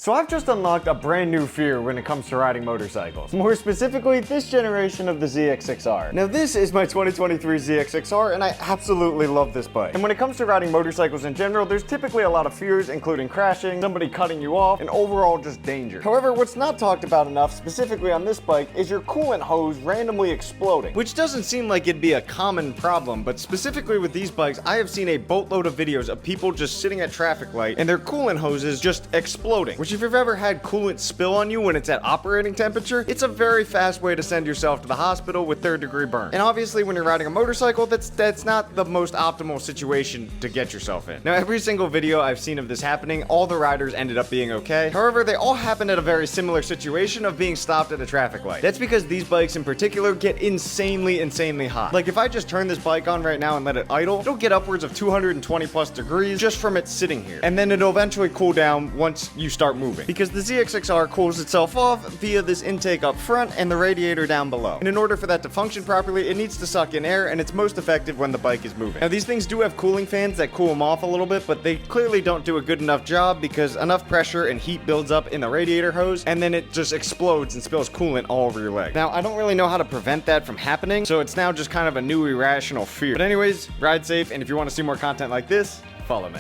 So I've just unlocked a brand new fear when it comes to riding motorcycles. More specifically, this generation of the ZX6R. Now this is my 2023 ZX6R and I absolutely love this bike. And when it comes to riding motorcycles in general, there's typically a lot of fears, including crashing, somebody cutting you off, and overall just danger. However, what's not talked about enough, specifically on this bike, is your coolant hose randomly exploding. Which doesn't seem like it'd be a common problem, but specifically with these bikes, I have seen a boatload of videos of people just sitting at traffic light and their coolant hoses just exploding. Which if you've ever had coolant spill on you when it's at operating temperature, it's a very fast way to send yourself to the hospital with third-degree burn. And obviously when you're riding a motorcycle, that's not the most optimal situation to get yourself in. Now every single video I've seen of this happening, all the riders ended up being okay. However, they all happened at a very similar situation of being stopped at a traffic light. That's because these bikes in particular get insanely hot. Like if I just turn this bike on right now and let it idle, it'll get upwards of 220 plus degrees just from it sitting here. And then it'll eventually cool down once you start moving. Because the ZX6R cools itself off via this intake up front and the radiator down below. And in order for that to function properly, it needs to suck in air, and it's most effective when the bike is moving. Now these things do have cooling fans that cool them off a little bit, but they clearly don't do a good enough job because enough pressure and heat builds up in the radiator hose, and then it just explodes and spills coolant all over your leg. Now I don't really know how to prevent that from happening, so it's now just kind of a new irrational fear. But anyways, ride safe, and if you want to see more content like this, follow me.